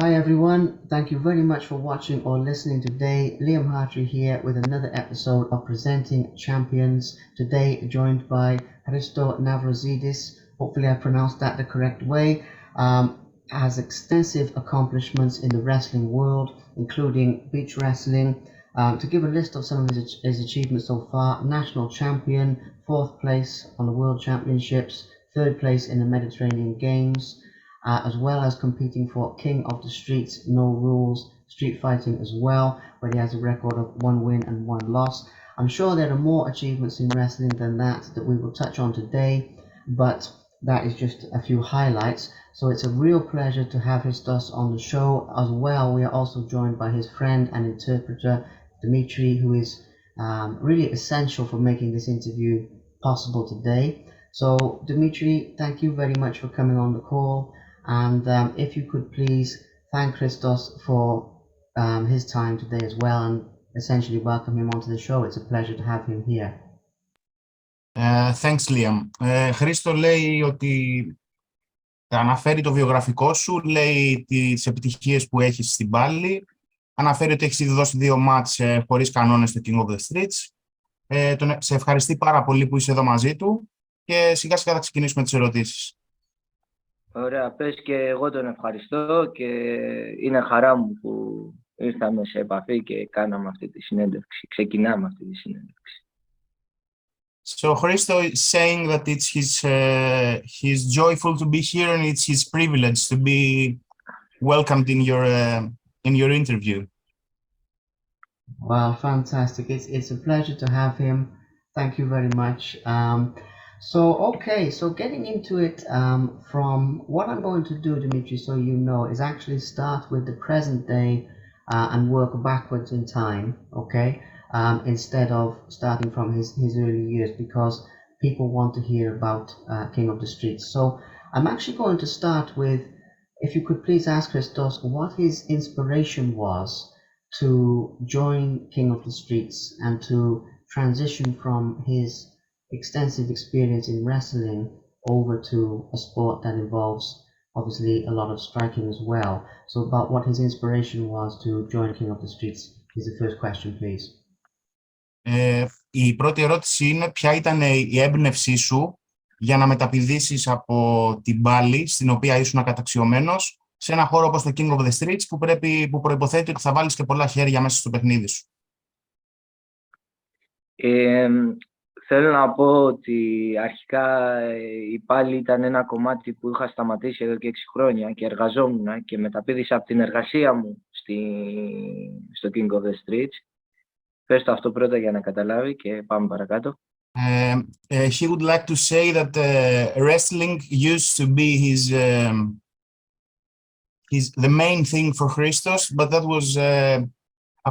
Hi everyone, thank you very much for watching or listening today. Liam Hartery here with another episode of Presenting Champions. Today joined by Christos Navrozidis, hopefully I pronounced that the correct way. Has extensive accomplishments in the wrestling world, including beach wrestling. To give a list of some of his achievements so far: national champion, 4th place on the World Championships, 3rd place in the Mediterranean Games, as well as competing for King of the Streets, No Rules, street fighting as well, where he has a record of 1 win and 1 loss. I'm sure there are more achievements in wrestling than that we will touch on today, but that is just a few highlights. So it's a real pleasure to have Christos on the show. As well, we are also joined by his friend and interpreter, Dimitri, who is really essential for making this interview possible today. So, Dimitri, thank you very much for coming on the call. And if you could please thank Christos for his time today as well, and essentially welcome him onto the show. It's a pleasure to have him here. Thanks, Liam. Χρήστο λέει ότι αναφέρει το βιογραφικό σου, λέει τις επιτυχίες που έχεις στην πάλη, αναφέρει ότι έχεις ήδη δώσει 2 μάτς χωρίς κανόνες στο King of the Streets. Σε ευχαριστεί πάρα πολύ που είσαι εδώ μαζί του και σιγά σιγά θα ξεκινήσουμε τις ερωτήσεις. Ωραία, πες και εγώ τον ευχαριστώ και είναι χαρά μου που ήρθαμε σε επαφή και κάναμε αυτή τη συνέντευξη. Ξεκινάμε αυτή τη συνέντευξη. So Christo is saying that it's he's joyful to be here and it's his privilege to be welcomed in your interview. Wow, fantastic! It's a pleasure to have him. Thank you very much. So getting into it, from what I'm going to do, Dimitri, so you know, is actually start with the present day and work backwards in time, okay? Instead of starting from his early years, because people want to hear about King of the Streets. So I'm actually going to start with, if you could please ask Christos what his inspiration was to join King of the Streets and to transition from his extensive experience in wrestling over to a sport that involves obviously a lot of striking as well. So about what his inspiration was to join King of the Streets is the first question, please. Η πρώτη ερώτηση είναι ποια ήταν η έμπνευσή σου για να μεταπηδήσεις από την πάλη στην οποία ήσουν καταξιωμένος σε ένα χώρο όπως το King of the Streets που προϋποθέτει ότι θα βάλεις και πολλά χέρια μέσα στο παιχνίδι σου. Θέλω να πω ότι αρχικά η πάλη ήταν ένα κομμάτι που είχα σταματήσει εδώ και 6 χρόνια και εργαζόμουν και μεταπήδησα από την εργασία μου στο King of the Streets. Πες το αυτό πρώτα για να καταλάβει και πάμε παρακάτω. He would like to say that wrestling used to be the main thing for Christos, but that was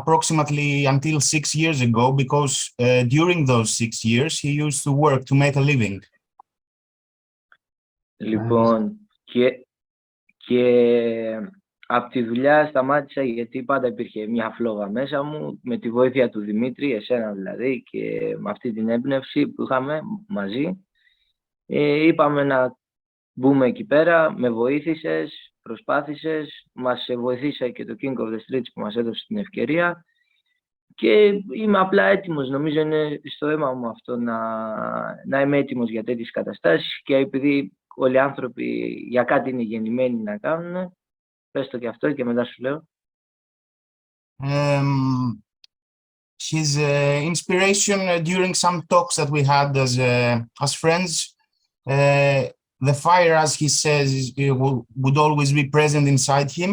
approximately until 6 years ago, because during those 6 years he used to work to make a living. Λοιπόν, και από τη δουλειά σταμάτησα γιατί πάντα υπήρχε μια φλόγα μέσα μου, με τη βοήθεια του Δημήτρη, εσένα δηλαδή, και με αυτή την έμπνευση που είχαμε μαζί. Είπαμε να μπούμε εκεί πέρα, με βοήθησες, προσπάθησες, μας βοηθήσε και το King of the Streets που μας έδωσε την ευκαιρία και είμαι απλά έτοιμος, νομίζω είναι στο αίμα μου αυτό να είμαι έτοιμος για τέτοιες καταστάσεις και επειδή όλοι οι άνθρωποι για κάτι είναι γεννημένοι να κάνουν. Πες το και αυτό και μετά σου λέω. His inspiration during some talks that we had as friends, the fire, as he says, would always be present inside him.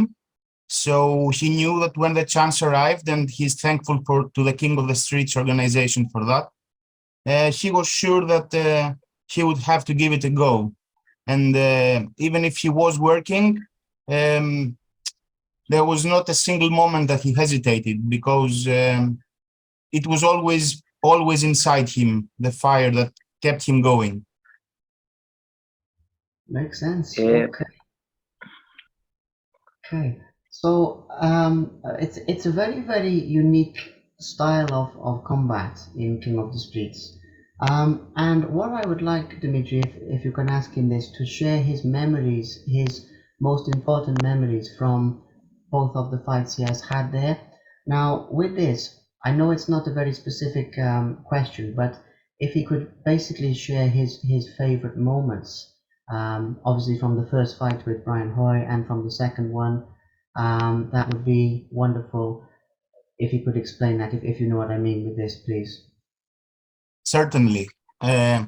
So he knew that when the chance arrived, and he's thankful to the King of the Streets organization for that, he was sure that he would have to give it a go. And even if he was working, there was not a single moment that he hesitated, because it was always inside him, the fire that kept him going. Makes sense. Okay. So it's a very, very unique style of combat in King of the Streets. And what I would like, Dimitri, if you can ask him this, to share his memories, his most important memories from both of the fights he has had there. Now, with this, I know it's not a very specific question, but if he could basically share his favorite moments, obviously from the first fight with Brian Hoy and from the second one, that would be wonderful if you could explain that, if you know what I mean with this, please. Certainly.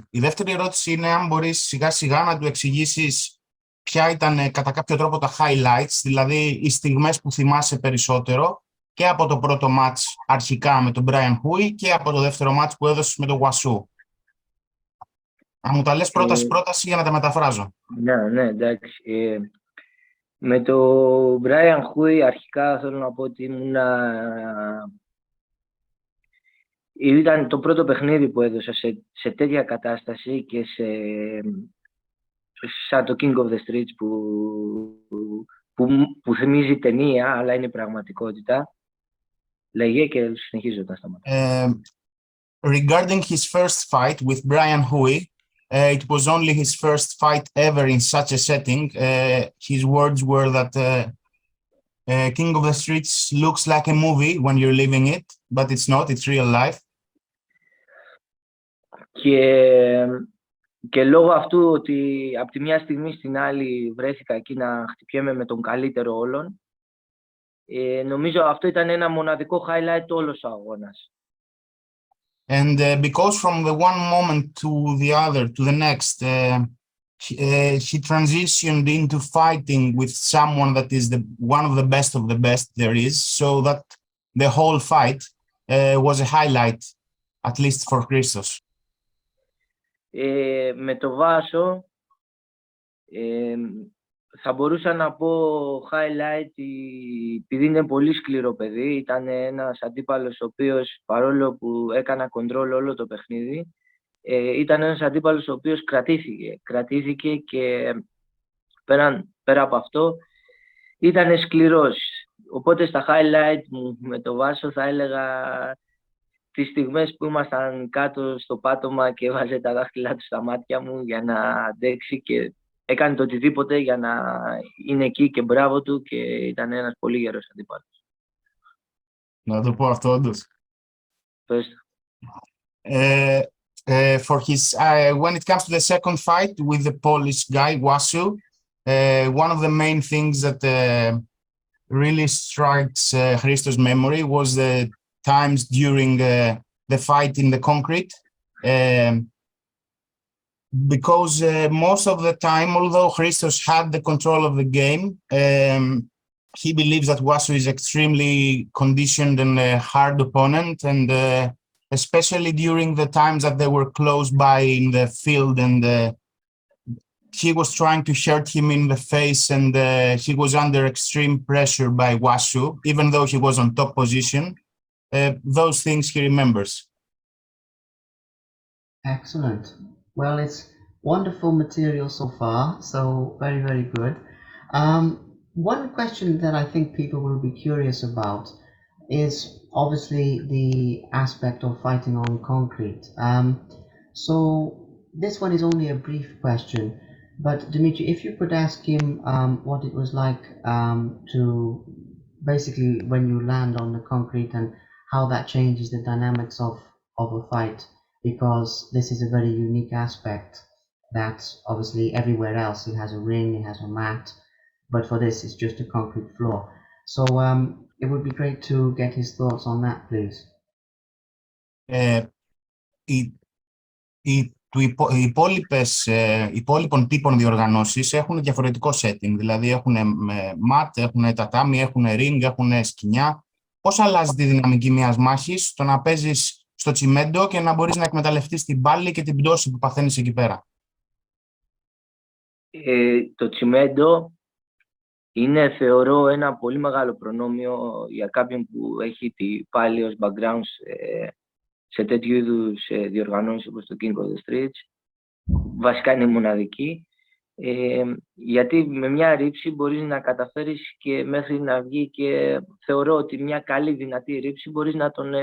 Η δεύτερη ερώτηση είναι αν μπορείς σιγά σιγά να του εξηγήσεις ποια ήταν κατά κάποιο τρόπο τα highlights, δηλαδή οι στιγμές που θυμάσαι περισσότερο και από το πρώτο μάτς αρχικά με τον Brian Hoy και από το δεύτερο μάτς που έδωσες με τον Wasu. Αν μου τα λες πρόταση για να τα μεταφράζω. Ναι, εντάξει. Με τον Brian Hoy αρχικά θέλω να πω ότι ήταν το πρώτο παιχνίδι που έδωσα σε τέτοια κατάσταση και σαν το King of the Streets που θυμίζει ταινία, αλλά είναι πραγματικότητα. Λέγε και συνεχίζω τα σταματά. Regarding his first fight with Brian Hoy, it was only his first fight ever in such a setting. His words were that King of the Streets looks like a movie when you're living it, but it's not, it's real life. Και λόγω αυτού ότι από τη μια στιγμή στην άλλη βρέθηκα εκεί να χτυπιέμαι με τον καλύτερο όλων, νομίζω αυτό ήταν ένα μοναδικό highlight όλος ο αγώνας. And because from the one moment to the other, to the next, he transitioned into fighting with someone that is one of the best there is, so that the whole fight was a highlight, at least for Christos. Με το Βάσο θα μπορούσα να πω highlight επειδή είναι πολύ σκληρό παιδί. Ήταν ένας αντίπαλος ο οποίος, παρόλο που έκανα control όλο το παιχνίδι, ήταν ένας αντίπαλος ο οποίος κρατήθηκε και πέρα από αυτό ήταν σκληρός. Οπότε στα highlight μου με το Βάσο θα έλεγα τις στιγμές που ήμασταν κάτω στο πάτωμα και έβαζε τα δάχτυλά του στα μάτια μου για να αντέξει και έκανε το οτιδήποτε για να είναι εκεί και μπράβο του και ήταν ένας πολύ γερός αντίπαλος. Να το πω αυτό όντως. Πες. For his, when it comes to the second fight with the Polish guy, Wasu, one of the main things that really strikes Christos' memory was the times during the fight in the concrete. Because most of the time, although Christos had the control of the game, he believes that Wasu is extremely conditioned and a hard opponent, and especially during the times that they were close by in the field, and he was trying to hurt him in the face, and he was under extreme pressure by Wasu, even though he was on top position. Those things he remembers. Excellent. Well, it's wonderful material so far, so very, very good. One question that I think people will be curious about is obviously the aspect of fighting on concrete. So this one is only a brief question, but Dimitri, if you could ask him what it was like to basically when you land on the concrete and how that changes the dynamics of a fight, because this is a very unique aspect that obviously everywhere else it has a ring, it has a mat, but for this it's just a concrete floor. So it would be great to get his thoughts on that, please. Οι υπόλοιπων τύπων διοργανώσεις έχουν διαφορετικό setting, δηλαδή έχουν mat, έχουν τατάμι, έχουν ring, έχουν σκοινιά. Πώς αλλάζει τη δυναμική μιας μάχης το να παίζεις στο τσιμέντο και να μπορείς να εκμεταλλευτείς την πάλη και την πτώση που παθαίνεις εκεί πέρα? Το τσιμέντο είναι, θεωρώ, ένα πολύ μεγάλο προνόμιο για κάποιον που έχει τη πάλη ως background σε τέτοιου είδους διοργανώσεις όπως το King of the Streets. Βασικά είναι μοναδική, γιατί με μια ρήψη μπορείς να καταφέρεις και μέχρι να βγει, και θεωρώ ότι μια καλή δυνατή ρήψη μπορείς να τον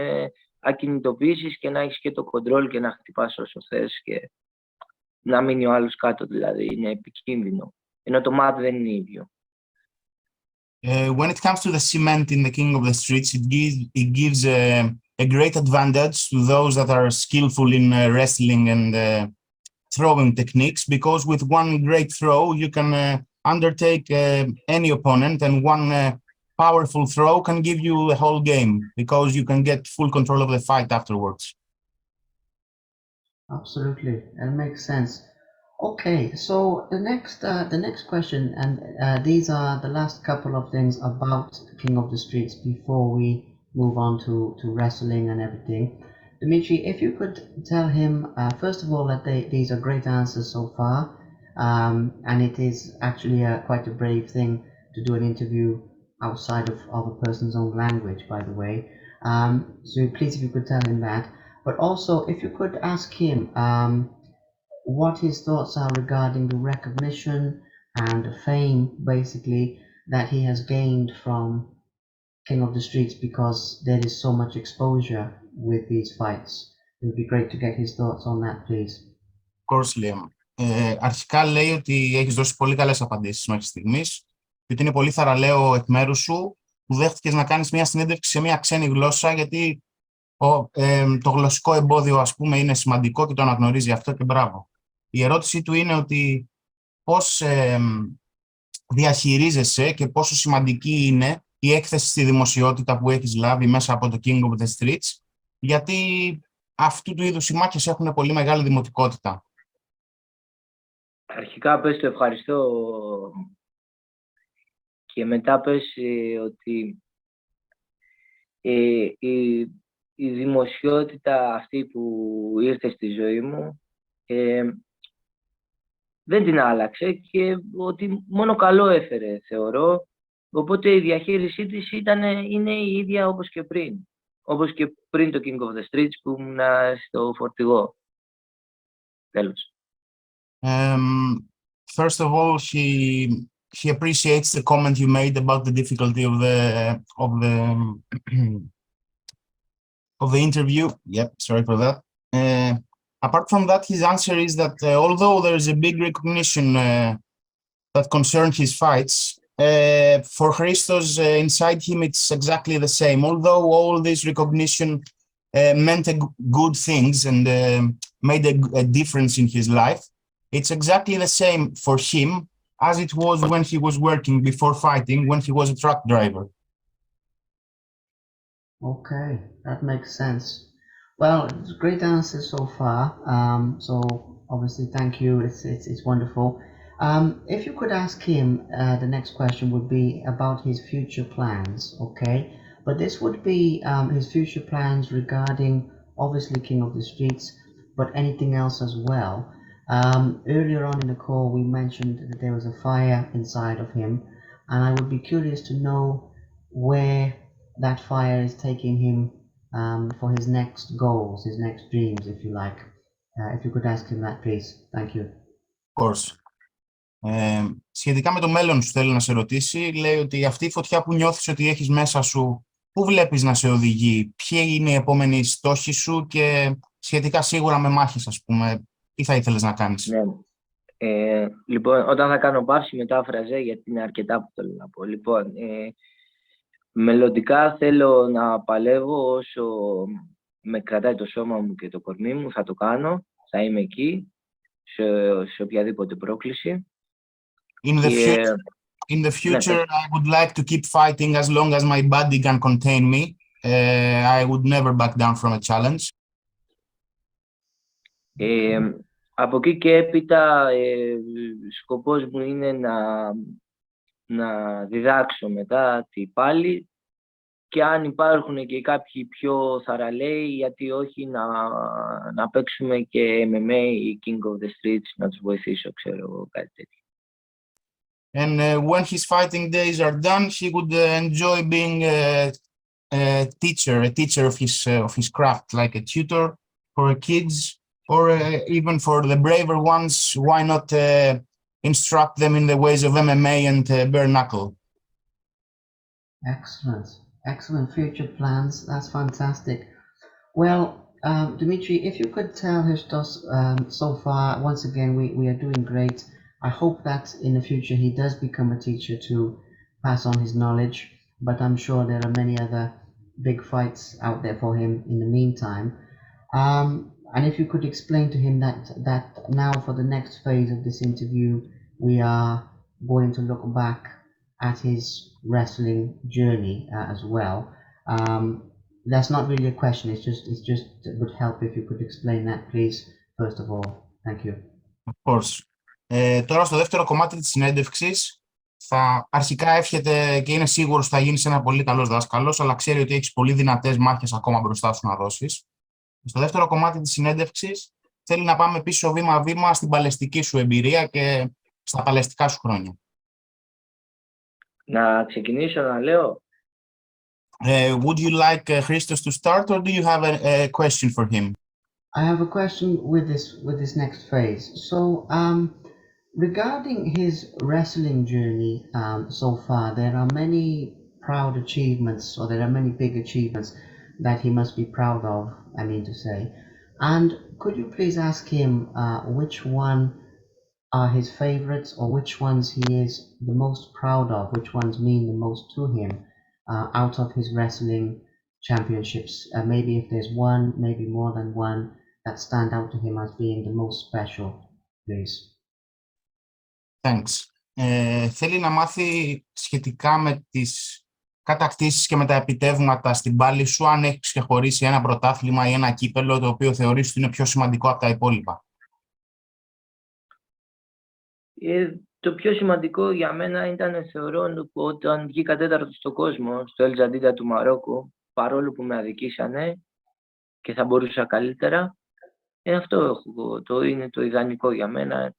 ακινητοποιήσεις και να έχεις και το control και να χτυπάς όσο θες και να μείνει ο άλλος κάτω, δηλαδή είναι επικίνδυνο, ενώ το mat δεν είναι ίδιο. When it comes to the cement in the King of the Streets, it gives a great advantage to those that are skillful in wrestling and throwing techniques, because with one great throw, you can undertake any opponent, and one powerful throw can give you a whole game, because you can get full control of the fight afterwards. Absolutely, that makes sense. Okay, so the next question, and these are the last couple of things about King of the Streets before we move on to wrestling and everything. Dimitri, if you could tell him, first of all, that these are great answers so far, and it is actually quite a brave thing to do an interview outside of a person's own language, by the way. So please, if you could tell him that. But also, if you could ask him, what his thoughts are regarding the recognition and the fame, basically, that he has gained from King of the Streets, because there is so much exposure with these fights. It would be great to get his thoughts on that, please. Of course, Liam. Αρχικά λέει ότι έχεις δώσει πολύ καλές απαντήσεις μέχρι στιγμής και ότι είναι πολύ θαραλέο εκ μέρους σου που δέχτηκες να κάνεις μια συνέντευξη σε μια ξένη γλώσσα, γιατί το γλωσσικό εμπόδιο, ας πούμε, είναι σημαντικό και το αναγνωρίζει αυτό, και μπράβο. Η ερώτησή του είναι ότι πώς διαχειρίζεσαι και πόσο σημαντική είναι η έκθεση στη δημοσιότητα που έχεις λάβει μέσα από το King of the Streets, γιατί αυτού του είδους οι μάχες έχουν πολύ μεγάλη δημοτικότητα. Αρχικά πες το ευχαριστώ και μετά πες ότι η δημοσιότητα αυτή που ήρθε στη ζωή μου δεν την άλλαξε και ότι μόνο καλό έφερε, θεωρώ. Οπότε η διαχείρισή της είναι η ίδια όπως και πριν. Όπως και πριν το King of the Streets που ήμουν στο φορτηγό. Τέλος. First of all, he appreciates the comment you made about the difficulty of the interview. Yep, sorry for that. Apart from that, his answer is that although there is a big recognition that concerns his fights, for Christos, inside him, it's exactly the same. Although all this recognition meant good things and made a difference in his life, it's exactly the same for him as it was when he was working before fighting, when he was a truck driver. Okay, that makes sense. Well, it's a great answer so far. So obviously, thank you. It's wonderful. If you could ask him, the next question would be about his future plans. Okay, but this would be his future plans regarding obviously King of the Streets, but anything else as well. Earlier on in the call, we mentioned that there was a fire inside of him, and I would be curious to know where that fire is taking him for his next goals, his next dreams, if you like. If you could ask him that, please. Thank you. Of course. Σχετικά με το μέλλον σου θέλει να σε ρωτήσει, λέει ότι αυτή η φωτιά που νιώθεις ότι έχεις μέσα σου, πού βλέπεις να σε οδηγεί, ποιοι είναι οι επόμενοι στόχοι σου και σχετικά σίγουρα με μάχες, ας πούμε, τι θα ήθελες να κάνεις. Ναι. Λοιπόν, όταν θα κάνω παύση μετάφραζε, γιατί είναι αρκετά που θέλω να πω. Λοιπόν, μελλοντικά θέλω να παλεύω όσο με κρατάει το σώμα μου και το κορμί μου, θα το κάνω, θα είμαι εκεί, σε οποιαδήποτε πρόκληση. In the future, I would like to keep fighting as long as my body can contain me. I would never back down from a challenge. Από εκεί και έπειτα, σκοπός μου είναι να διδάξω μετά πάλι, και αν υπάρχουν και κάποιοι πιο θαραλέοι, γιατί όχι να παίξουμε και MMA ή King of the Streets, να τους βοηθήσω, ξέρω, κάτι τέτοιο. And when his fighting days are done, he would enjoy being a teacher of his craft, like a tutor for kids, or even for the braver ones. Why not instruct them in the ways of MMA and bare knuckle? Excellent future plans. That's fantastic. Well, Dimitri, if you could tell Christos, so far, once again, we are doing great. I hope that in the future he does become a teacher too, pass on his knowledge, but I'm sure there are many other big fights out there for him in the meantime. And if you could explain to him that now for the next phase of this interview, we are going to look back at his wrestling journey as well. Um, that's not really a question. It's just it would help if you could explain that, please. First of all, thank you. Of course. Τώρα στο δεύτερο κομμάτι της συνέντευξης αρχικά εύχεται και είναι σίγουρος ότι θα γίνεις ένα πολύ καλός δάσκαλος, αλλά ξέρει ότι έχεις πολύ δυνατές μάχες ακόμα μπροστά σου να δώσεις. Στο δεύτερο κομμάτι της συνέντευξης θέλει να πάμε πίσω βήμα-βήμα στην παλαιστική σου εμπειρία και στα παλαιστικά σου χρόνια. Να ξεκινήσω να λέω. Would you like Christos to start, or do you have a question for him? I have a question with this next phase. So, regarding his wrestling journey so far, there are many proud achievements, or there are many big achievements that he must be proud of, I mean to say. And could you please ask him which one are his favorites, or which ones he is the most proud of, which ones mean the most to him out of his wrestling championships? Maybe if there's one, maybe more than one, that stand out to him as being the most special, please. Thanks. Θέλει να μάθει σχετικά με τις κατακτήσεις και με τα επιτεύγματα στην πάλη σου, αν έχεις ξεχωρίσει ένα πρωτάθλημα ή ένα κύπελλο το οποίο θεωρείς ότι είναι πιο σημαντικό από τα υπόλοιπα. Το πιο σημαντικό για μένα ήταν, θεωρώ, όταν βγήκα τέταρτο στον κόσμο, στο Ελτζαντίντα του Μαρόκου, παρόλο που με αδικήσανε και θα μπορούσα καλύτερα. Αυτό το είναι το ιδανικό για μένα,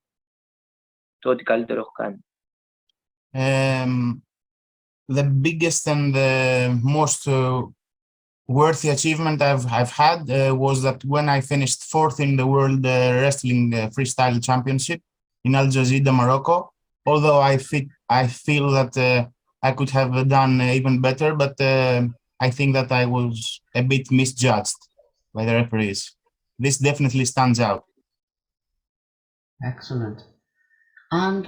το ότι καλύτερο έχω κάνει. The biggest and the most worthy achievement I've had was that when I finished fourth in the World Wrestling Freestyle Championship in Al Jazeera, Morocco. Although I feel that I could have done even better, but I think that I was a bit misjudged by the referees. This definitely stands out. Excellent. And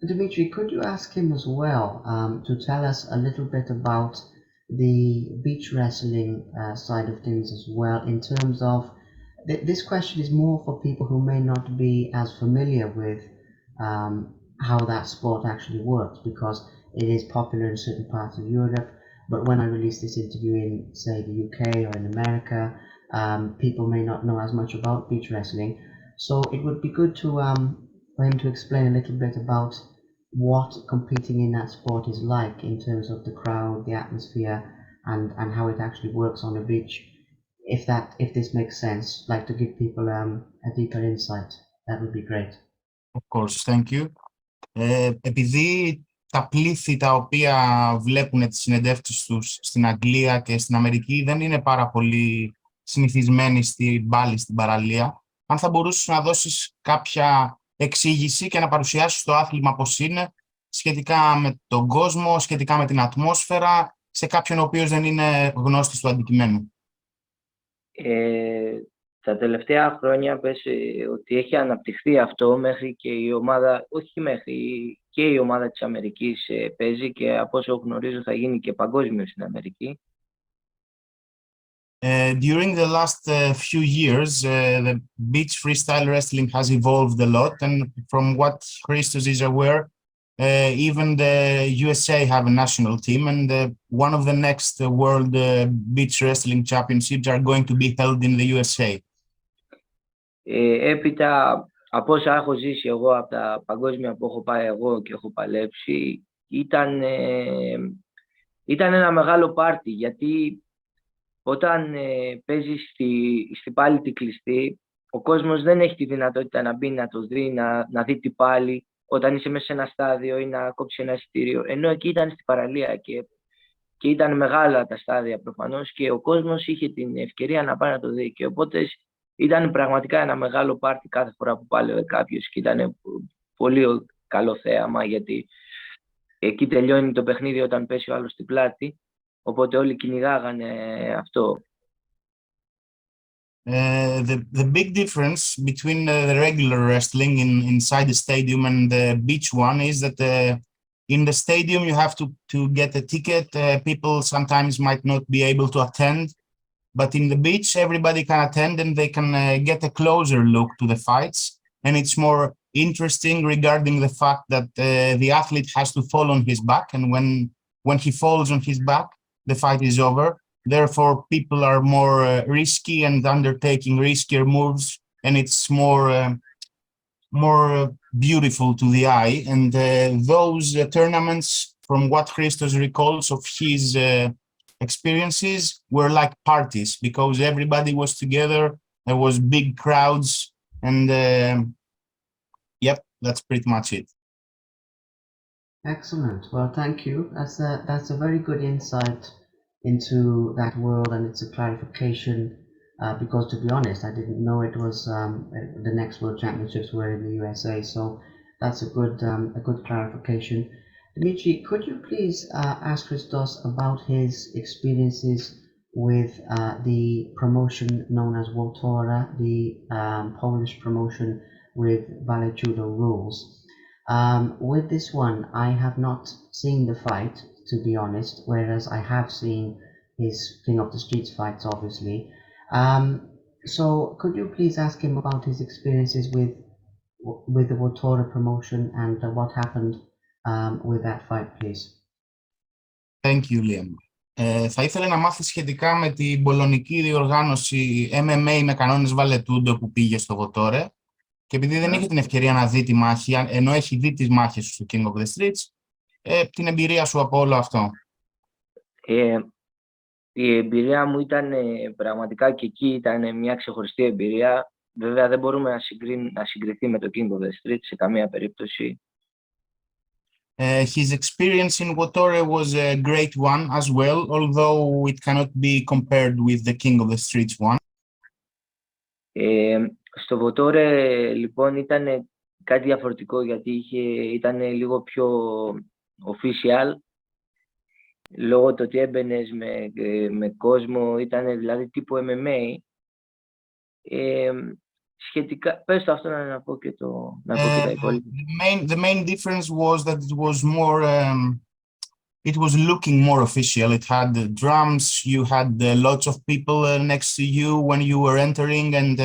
Dimitri, could you ask him as well to tell us a little bit about the beach wrestling side of things as well, in terms of, this question is more for people who may not be as familiar with how that sport actually works, because it is popular in certain parts of Europe, but when I release this interview in, say, the UK or in America, people may not know as much about beach wrestling. So it would be good to for him to explain a little bit about what competing in that sport is like in terms of the crowd, the atmosphere, and how it actually works on a beach. If this makes sense, like to give people a deeper insight, that would be great. Of course, thank you. Επειδή τα πλήθη τα οποία βλέπουν τις συνεντεύξεις τους στην Αγγλία και στην Αμερική δεν είναι πάρα πολύ συνηθισμένοι στην πάλη, στην παραλία, αν θα μπορούσες να δώσεις κάποια εξήγηση και να παρουσιάσεις το άθλημα πώς είναι, σχετικά με τον κόσμο, σχετικά με την ατμόσφαιρα, σε κάποιον ο οποίος δεν είναι γνώστης του αντικειμένου. Τα τελευταία χρόνια πες ότι έχει αναπτυχθεί αυτό μέχρι και η ομάδα, όχι μέχρι, και η ομάδα της Αμερικής παίζει, και από όσο γνωρίζω θα γίνει και παγκόσμιο στην Αμερική. During the last few years, the beach freestyle wrestling has evolved a lot, and from what Christos is aware, even the USA have a national team, and one of the next World Beach Wrestling Championships are going to be held in the USA. Έπειτα, από όσα έχω ζήσει εγώ, από τα παγκόσμια που έχω πάει εγώ και έχω παλέψει, ήταν ένα μεγάλο πάρτι, γιατί όταν παίζεις στη πάλη τη κλειστή, ο κόσμος δεν έχει τη δυνατότητα να μπει, να το δει, να δει την πάλη όταν είσαι μέσα σε ένα στάδιο ή να κόψει ένα εισιτήριο. Ενώ εκεί ήταν στην παραλία και ήταν μεγάλα τα στάδια προφανώς, και ο κόσμος είχε την ευκαιρία να πάει να το δει. Και οπότε ήταν πραγματικά ένα μεγάλο πάρτι κάθε φορά που πάλευε κάποιος, και ήταν πολύ καλό θέαμα, γιατί εκεί τελειώνει το παιχνίδι όταν πέσει ο άλλος στην πλάτη. Οπότε όλοι κυνηγάγανε αυτό. The big difference between the regular wrestling inside the stadium and the beach one is that In the stadium, you have to get a ticket. People sometimes might not be able to attend, but in the beach, everybody can attend and they can get a closer look to the fights. And it's more interesting regarding the fact that the athlete has to fall on his back, and when he falls on his back, the fight is over. Therefore, people are more risky and undertaking riskier moves, and it's more beautiful to the eye. And those tournaments, from what Christos recalls of his experiences, were like parties because everybody was together. There was big crowds, and yep, that's pretty much it. Excellent. Well, thank you. That's a very good insight into that world, and it's a clarification. Because to be honest, I didn't know it was the next World Championships were in the USA. So that's a good clarification. Dimitri, could you please ask Christos about his experiences with the promotion known as Wotora, the Polish promotion with Ballet Judo rules? With this one, I have not seen the fight, to be honest, whereas I have seen his King of the Streets fights, obviously. So could you please ask him about his experiences with the Wotora promotion and what happened with that fight, please? Thank you, Liam. Θα ήθελα να μάθει σχετικά με την πολωνική διοργάνωση MMA με κανόνες βαλετούντο που πήγε στο Βοτόρε, και επειδή δεν είχε την ευκαιρία να δει τη μάχη, ενώ έχει δει τις μάχες στο King of the Streets, την εμπειρία σου από όλο αυτό. Η εμπειρία μου ήταν πραγματικά, και εκεί ήταν μια ξεχωριστή εμπειρία. Βέβαια δεν μπορούμε να συγκριθεί με το King of the Streets σε καμία περίπτωση. His experience in Wotora was a great one as well, although it cannot be compared with the King of the Streets one. Στο Βοτόρε λοιπόν ήταν κάτι διαφορετικό, γιατί ήταν λίγο πιο official, λόγω του ότι έμπαινες με κόσμο, ήταν δηλαδή τύπου MMA. Σχετικά, πες το αυτό να πω και τα υπόλοιπα. The main difference was that it was more, it was looking more official. It had the drums, you had lots of people next to you when you were entering, and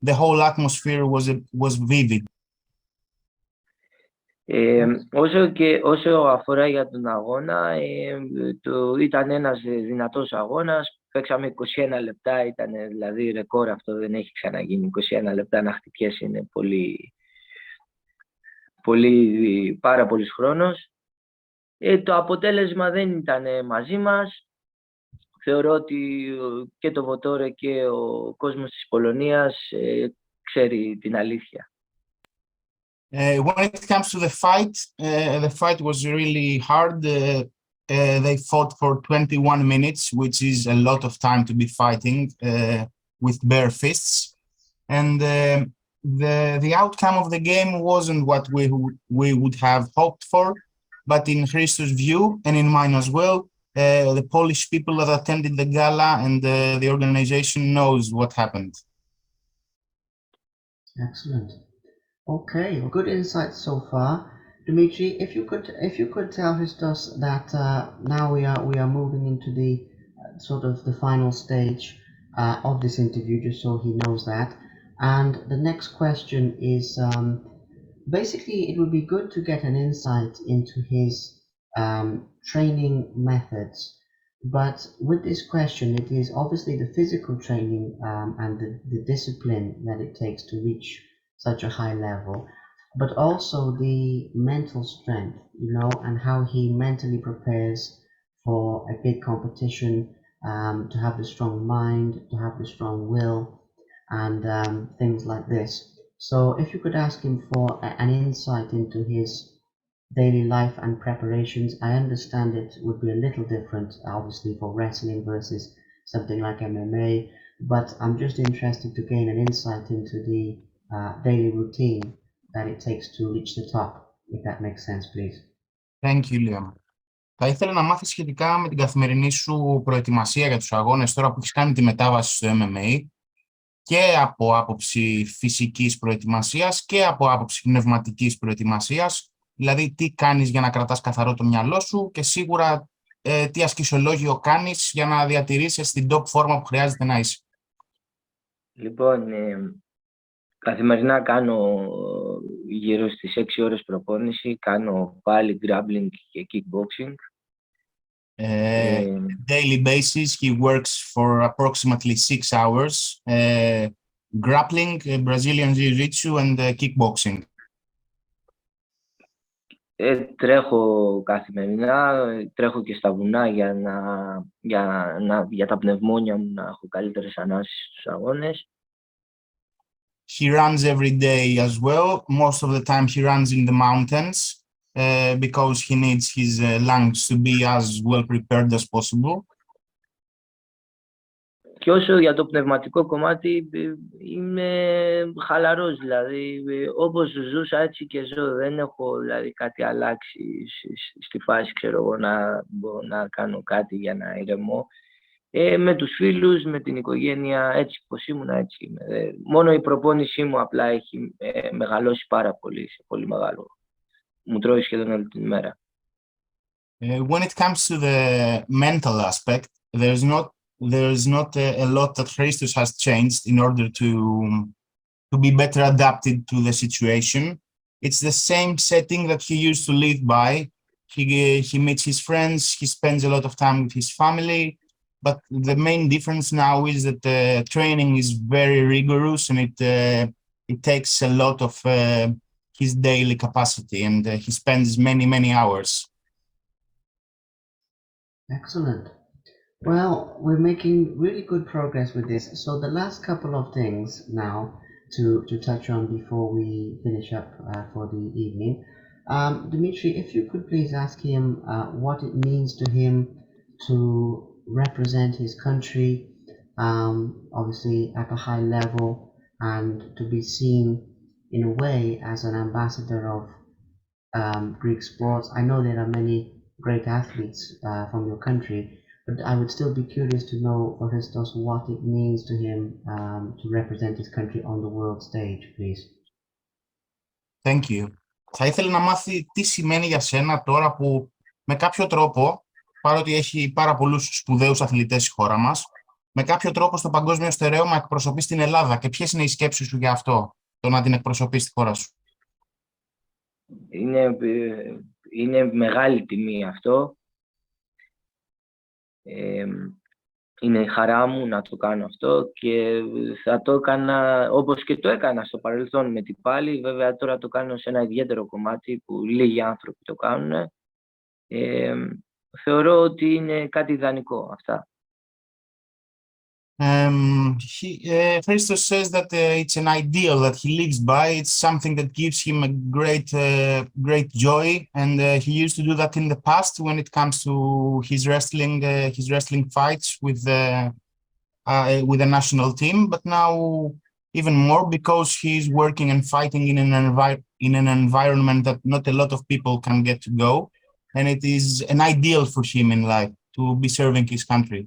the whole atmosphere was vivid. Όσο αφορά για τον αγώνα, ήταν ένας δυνατός αγώνας. Παίξαμε 21 λεπτά, ήταν δηλαδή ρεκόρ, αυτό δεν έχει ξαναγίνει. 21 λεπτά να χτυπιέσαι είναι πάρα πολύς χρόνος. Το αποτέλεσμα δεν ήταν μαζί μας. Θεωρώ ότι και το Βοτόρε και ο κόσμος της Πολωνίας ξέρει την αλήθεια. When it comes to the fight was really hard. They fought for 21 minutes, which is a lot of time to be fighting with bare fists. And the outcome of the game wasn't what we would have hoped for. But in Christos' view, and in mine as well, the Polish people that attended the gala and the organization knows what happened. Excellent. Okay, well, good insights so far. Dimitri, if you could tell Christos that now we are moving into the sort of the final stage of this interview, just so he knows that. And the next question is basically it would be good to get an insight into his training methods. But with this question, it is obviously the physical training and the discipline that it takes to reach such a high level, but also the mental strength, and how he mentally prepares for a big competition, to have the strong mind, to have the strong will, and things like this. So if you could ask him for an insight into his daily life and preparations. I understand it would be a little different, obviously, for wrestling versus something like MMA, but I'm just interested to gain an insight into the daily routine that it takes to reach the top, if that makes sense, please. Thank you, Liam. Θα ήθελα να μάθεις σχετικά με την καθημερινή σου προετοιμασία για τους αγώνες τώρα που έχεις κάνει τη μετάβαση στο MMA, και από άποψη φυσικής προετοιμασίας και από άποψη πνευματικής προετοιμασίας, δηλαδή τι κάνεις για να κρατάς καθαρό το μυαλό σου και σίγουρα τι ασκησολόγιο κάνεις για να διατηρήσεις την top φόρμα που χρειάζεται να είσαι. Λοιπόν, καθημερινά κάνω γύρω στις 6 ώρες προπόνηση, κάνω πάλι grappling και kickboxing. Daily basis, he works for approximately 6 hours, grappling, Brazilian Jiu-Jitsu and kickboxing. Τρέχω καθημερινά, τρέχω και στα βουνά για τα πνευμόνια μου να έχω καλύτερες ανάσεις στους αγώνες. He runs every day as well. Most of the time he runs in the mountains because he needs his lungs to be as well prepared as possible. Και όσο για το πνευματικό κομμάτι, είμαι χαλαρός, δηλαδή όπως ζούσα έτσι και ζω, δεν έχω δηλαδή κάτι αλλάξει στη φάση, ξέρω εγώ, να κάνω κάτι για να ηρεμώ. Με τους φίλους, με την οικογένεια, έτσι πως ήμουν, έτσι είμαι. Μόνο η προπόνησή μου απλά έχει μεγαλώσει πάρα πολύ, σε πολύ μεγάλο. Μου τρώει σχεδόν όλη την ημέρα. When it comes to the mental aspect, there's not a lot that Christos has changed in order to be better adapted to the situation. It's the same setting that he used to live by. He meets his friends, he spends a lot of time with his family, but the main difference now is that the training is very rigorous and it takes a lot of his daily capacity, and he spends many hours. Excellent. Well, we're making really good progress with this. So the last couple of things now to touch on before we finish up for the evening. Dimitri, if you could please ask him what it means to him to represent his country, obviously at a high level, and to be seen in a way as an ambassador of Greek sports. I know there are many great athletes from your country, but I would still be curious to know for Christos what it means to him to represent his country on the world stage, please. Thank you. Θα ήθελα να μάθει τι σημαίνει για σένα τώρα που με κάποιο τρόπο, παρότι έχει πάρα πολλούς σπουδαίους αθλητές η χώρα μας, με κάποιο τρόπο στο παγκόσμιο στερέωμα εκπροσωπείς την Ελλάδα και ποιες είναι οι σκέψεις σου για αυτό, το να την εκπροσωπείς στη χώρα σου? Είναι μεγάλη τιμή αυτό. Είναι η χαρά μου να το κάνω αυτό και θα το έκανα όπως και το έκανα στο παρελθόν με την πάλι. Βέβαια τώρα το κάνω σε ένα ιδιαίτερο κομμάτι που λίγοι άνθρωποι το κάνουν. Θεωρώ ότι είναι κάτι ιδανικό αυτά. Christos says that it's an ideal that he lives by. It's something that gives him a great joy, and he used to do that in the past when it comes to his wrestling fights with the national team. But now even more because he's working and fighting in an environment that not a lot of people can get to go, and it is an ideal for him in life to be serving his country.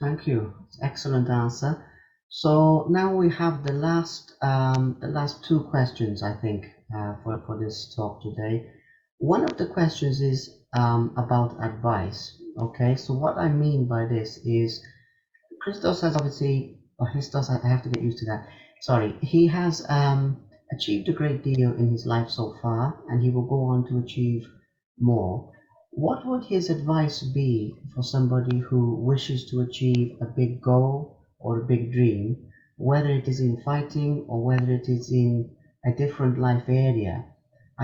Thank you. Excellent answer. So now we have the last two questions, I think, for this talk today. One of the questions is about advice. Okay, so what I mean by this is Christos has obviously, or Christos, I have to get used to that. Sorry, he has achieved a great deal in his life so far, and he will go on to achieve more. What would his advice be for somebody who wishes to achieve a big goal or a big dream, whether it is in fighting or whether it is in a different life area?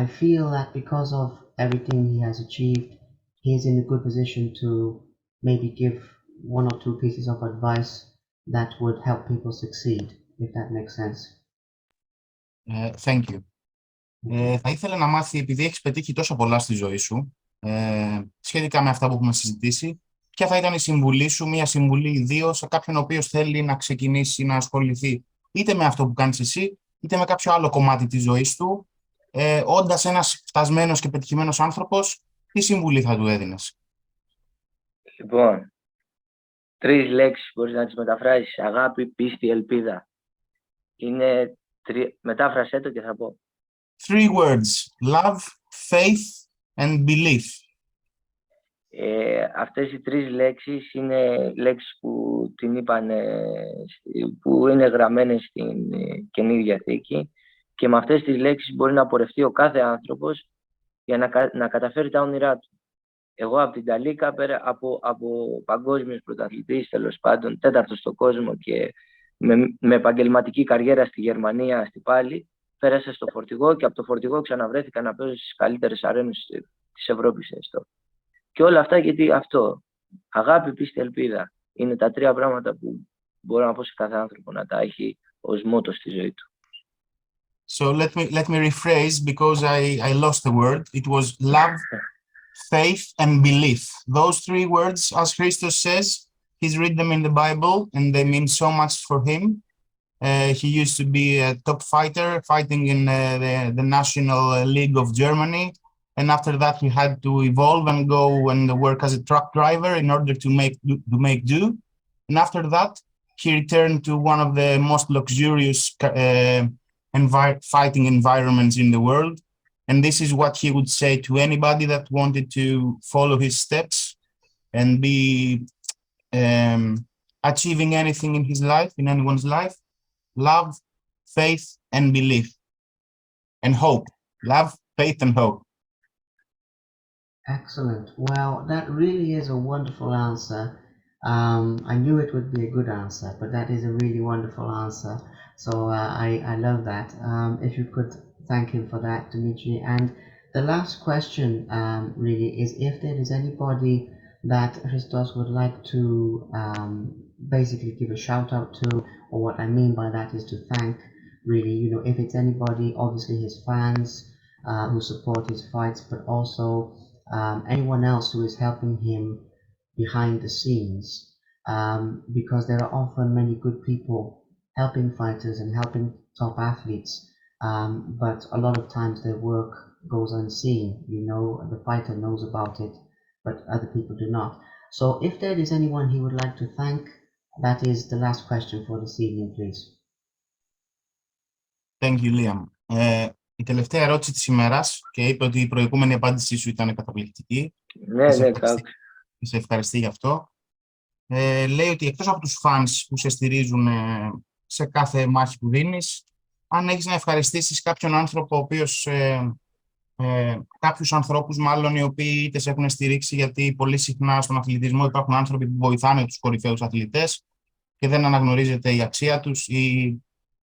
I feel that because of everything he has achieved, he is in a good position to maybe give one or two pieces of advice that would help people succeed, if that makes sense. Thank you. Θα ήθελα να μάθει, επειδή έχεις πετύχει τόσα πολλά στη ζωή σου, σχετικά με αυτά που έχουμε συζητήσει, ποια θα ήταν η συμβουλή σου, μία συμβουλή ή δύο, σε κάποιον ο οποίος θέλει να ξεκινήσει να ασχοληθεί είτε με αυτό που κάνεις εσύ, είτε με κάποιο άλλο κομμάτι της ζωής του, όντας ένας φτασμένος και πετυχημένος άνθρωπος, τι συμβουλή θα του έδινες? Λοιπόν, 3 λέξεις μπορείς να τις μεταφράσεις: αγάπη, πίστη, ελπίδα. Μετάφρασέ το και θα πω. Three words: love, faith, and belief. Αυτές οι τρεις λέξεις είναι λέξεις που είναι γραμμένες στην Καινή Διαθήκη και με αυτές τις λέξεις μπορεί να πορευτεί ο κάθε άνθρωπος για να καταφέρει τα όνειρά του. Εγώ από την Ταλίκα, πέρα από παγκόσμιος πρωταθλητής, τέλος πάντων, τέταρτος στον κόσμο και με επαγγελματική καριέρα στη Γερμανία, στη Πάλη, πέρασα στο φορτηγό και από το φορτηγό ξαναβρέθηκα να παίζω στις καλύτερες αρένες της Ευρώπης. Και όλα αυτά γιατί αυτό, αγάπη, πίστη, ελπίδα, είναι τα τρία πράγματα που μπορώ να πω σε κάθε άνθρωπο να τα έχει ως μότο στη ζωή του. So let me rephrase because I lost the word. It was love, faith, and belief. Those three words, as Christos says, he's read them in the Bible and they mean so much for him. He used to be a top fighter fighting in the National League of Germany. And after that, he had to evolve and go and work as a truck driver in order to make do. And after that, he returned to one of the most luxurious fighting environments in the world. And this is what he would say to anybody that wanted to follow his steps and be achieving anything in his life, in anyone's life. Love, faith, and belief. And hope. Love, faith, and hope. Excellent. Well, that really is a wonderful answer. I knew it would be a good answer, but that is a really wonderful answer. So I love that. If you could thank him for that, Dimitri. And the last question really is if there is anybody that Christos would like to basically give a shout out to, or what I mean by that is to thank, really, if it's anybody, obviously his fans who support his fights, but also anyone else who is helping him behind the scenes, because there are often many good people helping fighters and helping top athletes, but a lot of times their work goes unseen. The fighter knows about it, but other people do not. So if there is anyone he would like to thank, that is the last question for this evening, please. Thank you, Liam. Η τελευταία ερώτηση της ημέρας, και είπε ότι η προηγούμενη απάντησή σου ήταν καταπληκτική. Ναι, Σε ευχαριστεί γι' αυτό. Λέει ότι εκτός από τους φανς που σε στηρίζουν σε κάθε μάχη που δίνεις, αν έχεις να ευχαριστήσεις κάποιον άνθρωπο, ο οποίος, κάποιους ανθρώπους μάλλον, οι οποίοι είτε σε έχουν στηρίξει, γιατί πολύ συχνά στον αθλητισμό υπάρχουν άνθρωποι που βοηθάνε τους κορυφαίους αθλητές και δεν αναγνωρίζεται η αξία τους ή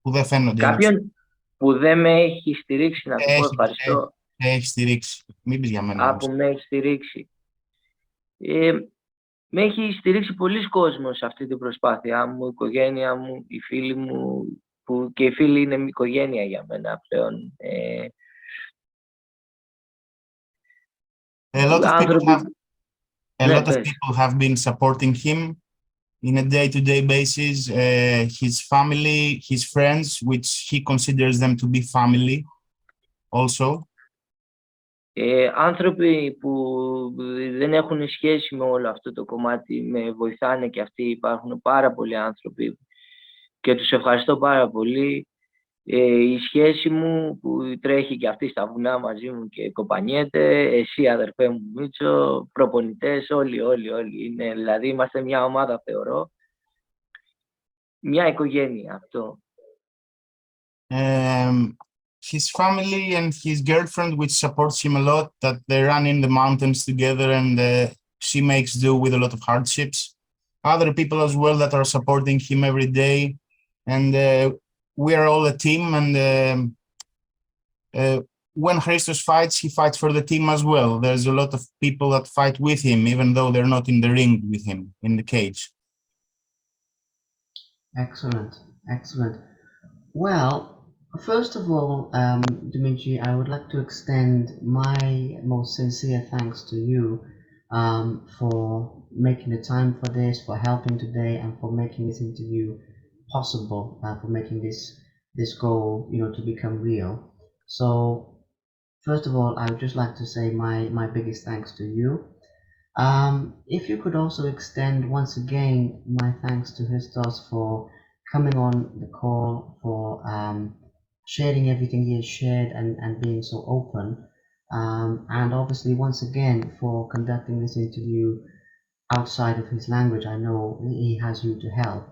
που δεν φαίνονται. Κάποιον που δεν με έχει στηρίξει, να του πω ευχαριστώ. Έχει στηρίξει. Μην πεις για μένα. Που με έχει στηρίξει. Με έχει στηρίξει πολλοί κόσμος σε αυτή την προσπάθειά μου, η οικογένεια μου, οι φίλοι μου, που και οι φίλοι είναι μια οικογένεια για μένα πλέον. A lot of people have been supporting him in a day-to-day basis, his family, his friends, which he considers them to be family also. Άνθρωποι που δεν έχουν σχέση με όλο αυτό το κομμάτι με βοηθάνε και αυτοί. Υπάρχουν πάρα πολλοί άνθρωποι και τους ευχαριστώ πάρα πολύ. Η σχέση μου που τρέχει και αυτή στα βουνά μαζί μου και κοπανιέται, εσύ αδερφέ μου Μίτσο, προπονητές, όλοι είναι, δηλαδή είμαστε μια ομάδα, θεωρώ, μια οικογένεια αυτό. His family and his girlfriend, which supports him a lot, that they run in the mountains together and she makes do with a lot of hardships. Other people as well that are supporting him every day, and we are all a team, and when Christos fights, he fights for the team as well. There's a lot of people that fight with him, even though they're not in the ring with him, in the cage. Excellent. Well, first of all, Dimitri, I would like to extend my most sincere thanks to you for making the time for this, for helping today, and for making this interview possible, for making this goal, to become real. So, first of all, I would just like to say my biggest thanks to you. If you could also extend once again my thanks to Christos for coming on the call, for sharing everything he has shared and being so open. And obviously, once again, for conducting this interview outside of his language. I know he has you to help,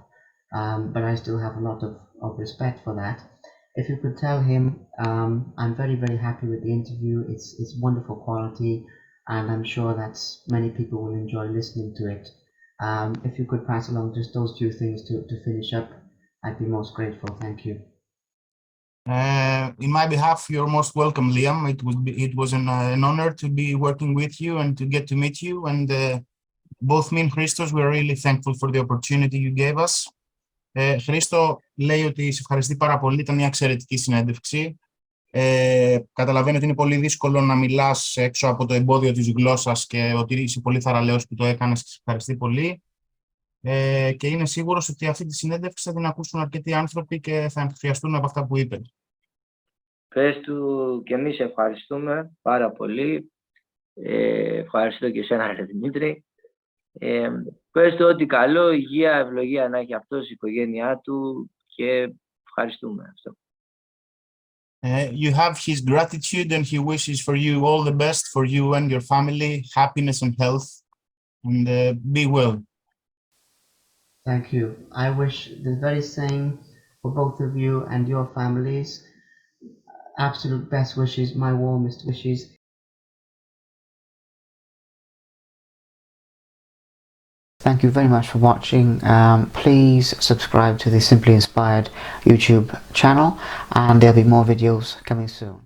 but I still have a lot of respect for that. If you could tell him, I'm very, very happy with the interview. It's wonderful quality, and I'm sure that many people will enjoy listening to it. If you could pass along just those few things to finish up, I'd be most grateful. Thank you. In my behalf, you're most welcome, Liam. It was an honor to be working with you and to get to meet you. And both me and Christos, we're really thankful for the opportunity you gave us. Χρήστο λέει ότι σε ευχαριστεί πάρα πολύ, ήταν μια εξαιρετική συνέντευξη. Καταλαβαίνω ότι είναι πολύ δύσκολο να μιλάς έξω από το εμπόδιο της γλώσσας και ότι είσαι πολύ θαραλέος που το έκανες και σε ευχαριστεί πολύ. Και είναι σίγουρος ότι αυτή τη συνέντευξη θα την ακούσουν αρκετοί άνθρωποι και θα ενθουσιαστούν από αυτά που είπε. Πες του και εμείς ευχαριστούμε πάρα πολύ. Ευχαριστώ και εσένα, ρε Δημήτρη. Πες του ότι καλό, υγεία, ευλογία να έχει αυτός, η οικογένειά του και ευχαριστούμε αυτό. You have his gratitude and he wishes for you all the best for you and your family, happiness and health, and be well. Thank you. I wish the very same for both of you and your families. Absolute best wishes, my warmest wishes. Thank you very much for watching. Please subscribe to the Simply Inspired YouTube channel, and there'll be more videos coming soon.